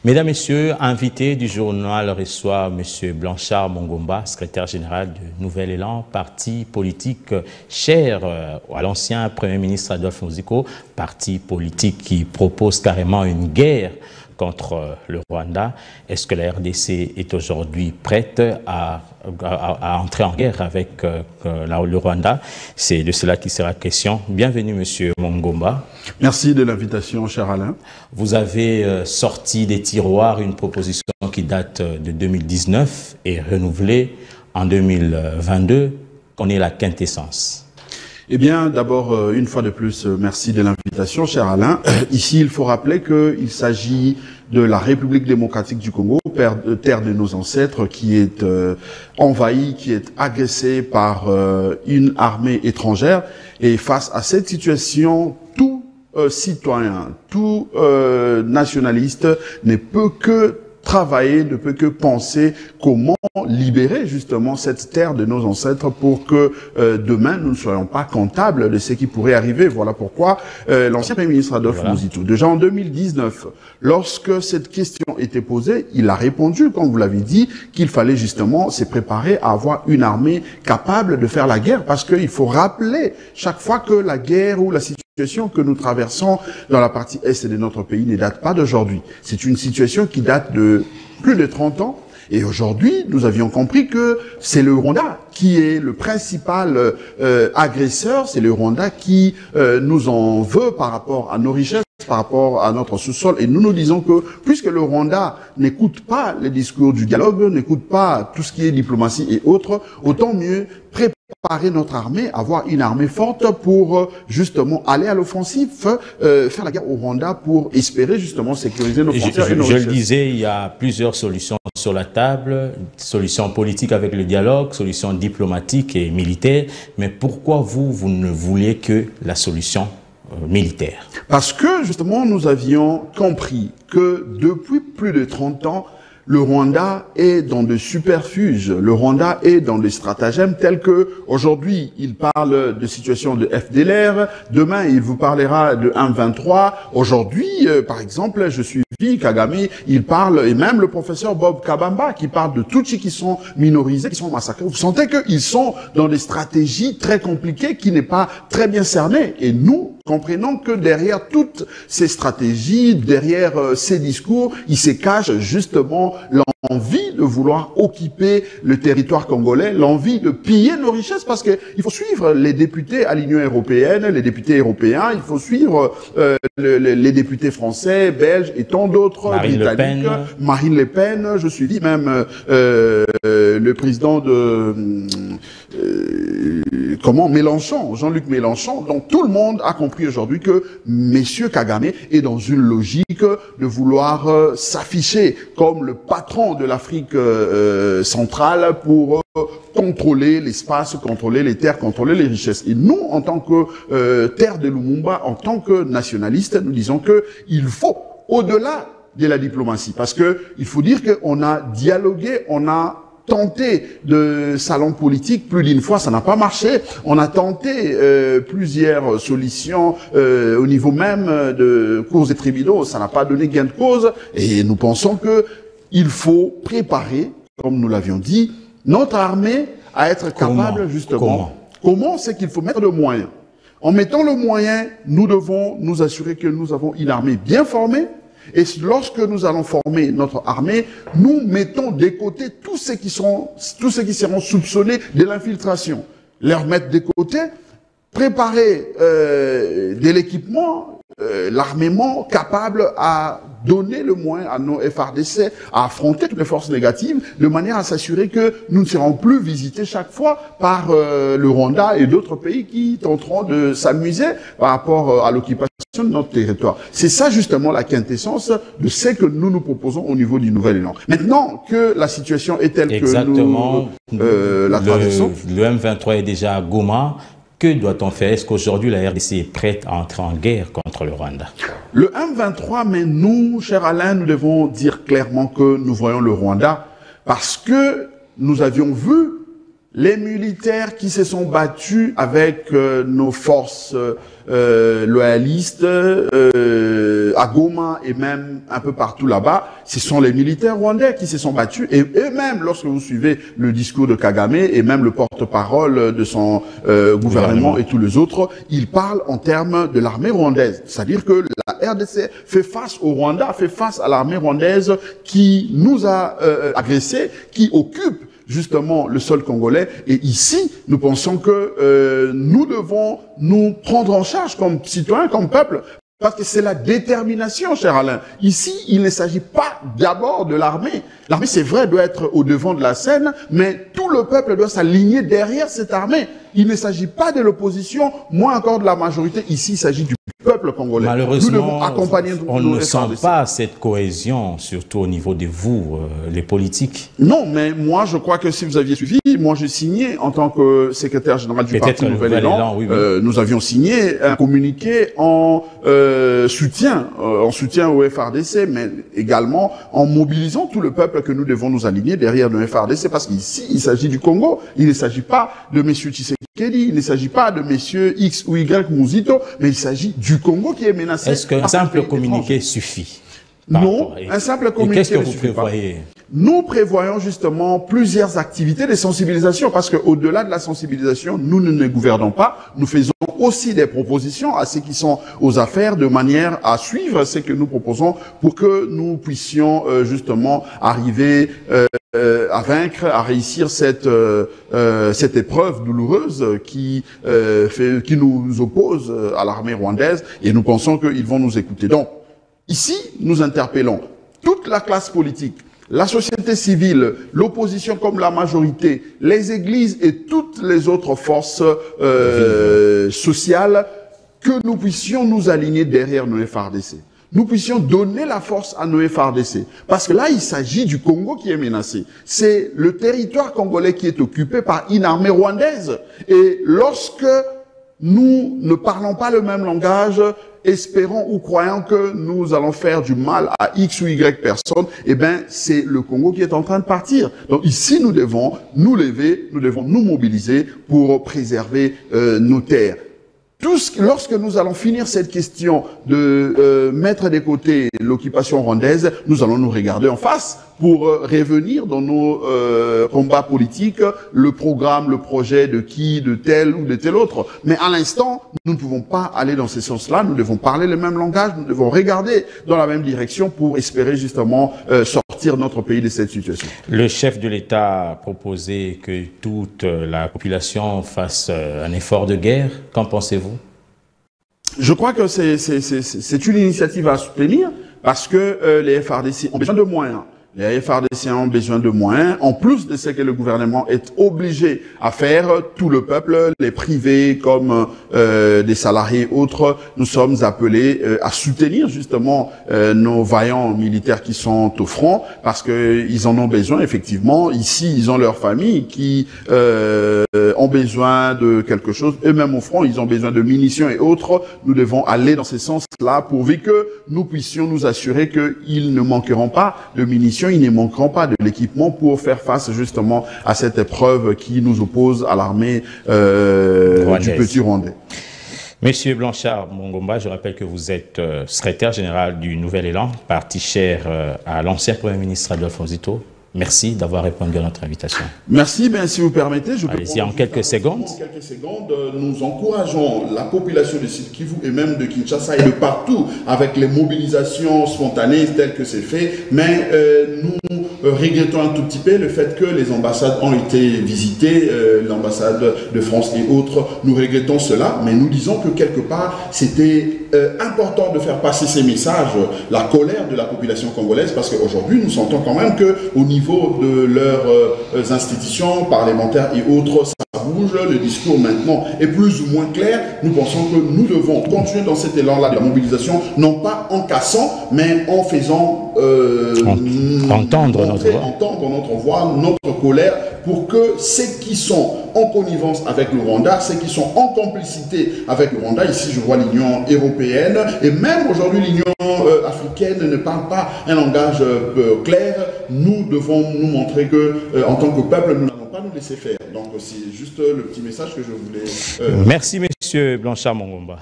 Mesdames, Messieurs, invité du journal reçoit M. Blanchard Mongomba, secrétaire général du Nouvel Élan, parti politique cher à l'ancien Premier ministre Adolphe Muziko, parti politique qui propose carrément une guerre contre le Rwanda. Est-ce que la RDC est aujourd'hui prête à entrer en guerre avec le Rwanda? C'est de cela qui sera question. Bienvenue, Monsieur Mongomba. Merci de l'invitation, cher Alain. Vous avez sorti des tiroirs une proposition qui date de 2019 et renouvelée en 2022. Qu'en est la quintessence? Eh bien, d'abord, une fois de plus, merci de l'invitation, cher Alain. Ici, il faut rappeler qu'il s'agit de la République démocratique du Congo, terre de nos ancêtres, qui est envahie, qui est agressée par une armée étrangère. Et face à cette situation, tout citoyen, tout nationaliste ne peut que travailler, ne peut que penser comment libérer justement cette terre de nos ancêtres pour que demain nous ne soyons pas comptables de ce qui pourrait arriver. Voilà pourquoi l'ancien Premier ministre Adolphe Muzito, déjà en 2019, lorsque cette question était posée, il a répondu, comme vous l'avez dit, qu'il fallait justement se préparer à avoir une armée capable de faire la guerre, parce qu'il faut rappeler chaque fois que la guerre ou la situation que nous traversons dans la partie est de notre pays ne date pas d'aujourd'hui. C'est une situation qui date de plus de 30 ans. Et aujourd'hui, nous avions compris que c'est le Rwanda qui est le principal agresseur. C'est le Rwanda qui nous en veut par rapport à nos richesses, par rapport à notre sous-sol. Et nous nous disons que puisque le Rwanda n'écoute pas les discours du dialogue, n'écoute pas tout ce qui est diplomatie et autres, autant mieux préparer notre armée, avoir une armée forte pour justement aller à l'offensive, faire la guerre au Rwanda pour espérer justement sécuriser nos frontières et nos richesses. Je le disais, il y a plusieurs solutions sur la table, solutions politiques avec le dialogue, solutions diplomatiques et militaires, mais pourquoi vous ne voulez que la solution militaire? Parce que justement nous avions compris que depuis plus de 30 ans, le Rwanda est dans des superfuges, le Rwanda est dans des stratagèmes tels que aujourd'hui il parle de situation de FDLR, demain il vous parlera de M23, aujourd'hui par exemple je suis Kagame, il parle, et même le professeur Bob Kabamba qui parle de Tutsis qui sont minorisés, qui sont massacrés. Vous sentez qu'ils sont dans des stratégies très compliquées qui n'est pas très bien cernées. Et nous comprenons que derrière toutes ces stratégies, derrière ces discours, il se cache justement l'envie de vouloir occuper le territoire congolais, l'envie de piller nos richesses, parce que il faut suivre les députés à l'Union européenne, les députés européens, il faut suivre les députés français, belges et tant d'autres, britanniques, Marine Le Pen, je suis dit même le président de Mélenchon, Jean-Luc Mélenchon. Donc tout le monde a compris aujourd'hui que Monsieur Kagame est dans une logique de vouloir s'afficher comme le patron de l'Afrique centrale pour contrôler l'espace, contrôler les terres, contrôler les richesses. Et nous, en tant que terre de Lumumba, en tant que nationalistes, nous disons que il faut, au-delà de la diplomatie, parce que il faut dire qu'on a dialogué, on a tenté de salon politique plus d'une fois, ça n'a pas marché. On a tenté plusieurs solutions au niveau même de cours et tribunaux, ça n'a pas donné gain de cause. Et nous pensons que il faut préparer, comme nous l'avions dit, notre armée à être capable justement. Comment c'est qu'il faut mettre le moyen. En mettant le moyen, nous devons nous assurer que nous avons une armée bien formée. Et lorsque nous allons former notre armée, nous mettons de côté tous ceux qui seront soupçonnés de l'infiltration. Leur mettre de côté, préparer de l'équipement, l'armement capable à donner le moyen à nos FARDC à affronter toutes les forces négatives de manière à s'assurer que nous ne serons plus visités chaque fois par le Rwanda et d'autres pays qui tenteront de s'amuser par rapport à l'occupation de notre territoire. C'est ça justement la quintessence de ce que nous nous proposons au niveau du Nouvel Élan. Maintenant que la situation est telle que nous la traversons. Le M23 est déjà à Goma. Que doit-on faire? Est-ce qu'aujourd'hui la RDC est prête à entrer en guerre contre le Rwanda? Le M23, mais nous, cher Alain, nous devons dire clairement que nous voyons le Rwanda parce que nous avions vu les militaires qui se sont battus avec nos forces loyalistes à Goma et même un peu partout là-bas, ce sont les militaires rwandais qui se sont battus. Et même lorsque vous suivez le discours de Kagame et même le porte-parole de son gouvernement et tous les autres, ils parlent en termes de l'armée rwandaise. C'est-à-dire que la RDC fait face au Rwanda, fait face à l'armée rwandaise qui nous a agressés, qui occupe justement le sol congolais. Et ici, nous pensons que nous devons nous prendre en charge comme citoyens, comme peuple, parce que c'est la détermination, cher Alain. Ici, il ne s'agit pas d'abord de l'armée. L'armée, c'est vrai, doit être au devant de la scène, mais tout le peuple doit s'aligner derrière cette armée. Il ne s'agit pas de l'opposition, moins encore de la majorité. Ici, il s'agit du peuple congolais. Malheureusement, nous devons accompagner on ne sent pas cette cohésion, surtout au niveau de vous, les politiques. Non, mais moi, je crois que si vous aviez suivi, moi, j'ai signé en tant que secrétaire général du parti Nouvel Élan. Oui, oui. Nous avions signé un communiqué en soutien au FARDC, mais également en mobilisant tout le peuple que nous devons nous aligner derrière le FARDC, parce qu'ici, il s'agit du Congo. Il ne s'agit pas de messieurs Tshisekedi, il ne s'agit pas de messieurs X ou Y Mouzito, mais il s'agit du Congo qui est menacé. Est-ce qu'un simple communiqué suffit? Non, un simple communiqué. Qu'est-ce que vous prévoyez? Nous prévoyons justement plusieurs activités de sensibilisation, parce qu'au-delà de la sensibilisation, nous ne gouvernons pas. Nous faisons aussi des propositions à ceux qui sont aux affaires, de manière à suivre ce que nous proposons pour que nous puissions justement arriver à vaincre, à réussir cette épreuve douloureuse qui nous oppose à l'armée rwandaise, et nous pensons qu'ils vont nous écouter. Donc, ici, nous interpellons toute la classe politique, la société civile, l'opposition comme la majorité, les églises et toutes les autres forces sociales, que nous puissions nous aligner derrière nos FARDC. Nous puissions donner la force à nos FARDC. Parce que là, il s'agit du Congo qui est menacé. C'est le territoire congolais qui est occupé par une armée rwandaise. Et lorsque nous ne parlons pas le même langage, espérant ou croyant que nous allons faire du mal à X ou Y personnes, eh ben, c'est le Congo qui est en train de partir. Donc ici, nous devons nous lever, nous devons nous mobiliser pour préserver nos terres. Lorsque nous allons finir cette question de mettre de côté l'occupation rwandaise, nous allons nous regarder en face pour revenir dans nos combats politiques, le programme, le projet de qui, de tel ou de tel autre. Mais à l'instant, nous ne pouvons pas aller dans ce sens-là, nous devons parler le même langage, nous devons regarder dans la même direction pour espérer justement sortir notre pays de cette situation. Le chef de l'État a proposé que toute la population fasse un effort de guerre. Qu'en pensez-vous? Je crois que c'est une initiative à soutenir, parce que les FARDC ont besoin de moyens. Les FARDC ont besoin de moyens, en plus de ce que le gouvernement est obligé à faire, tout le peuple, les privés comme des salariés autres, nous sommes appelés à soutenir justement nos vaillants militaires qui sont au front, parce que ils en ont besoin effectivement. Ici, ils ont leur famille qui ont besoin de quelque chose, eux-mêmes au front, ils ont besoin de munitions et autres. Nous devons aller dans ce sens-là, pourvu que nous puissions nous assurer qu'ils ne manqueront pas de munitions, ils ne manqueront pas de l'équipement pour faire face justement à cette épreuve qui nous oppose à l'armée du petit Rwandais. Monsieur Blanchard Mongomba, je rappelle que vous êtes secrétaire général du Nouvel Élan, parti cher à l'ancien Premier ministre Adolphe Nzito. Merci d'avoir répondu à notre invitation. Merci, bien si vous permettez, je peux allez-y en quelques secondes. En quelques secondes, nous encourageons la population de Sud Kivu et même de Kinshasa et de partout avec les mobilisations spontanées telles que c'est fait, mais nous regrettons un tout petit peu le fait que les ambassades ont été visitées, l'ambassade de France et autres, nous regrettons cela, mais nous disons que quelque part c'était important de faire passer ces messages, la colère de la population congolaise, parce qu'aujourd'hui nous sentons quand même qu'au niveau de leurs institutions parlementaires et autres, ça bouge, le discours maintenant est plus ou moins clair. Nous pensons que nous devons continuer dans cet élan-là de la mobilisation, non pas en cassant, mais en faisant entendre notre voix, notre colère, pour que ceux qui sont en connivence avec le Rwanda, ceux qui sont en complicité avec le Rwanda, ici je vois l'Union européenne, et même aujourd'hui l'Union africaine ne parle pas un langage clair. Nous devons nous montrer que, en tant que peuple, nous n'allons pas nous laisser faire. Donc c'est juste le petit message que je voulais... Merci, monsieur Blanchard Mongomba.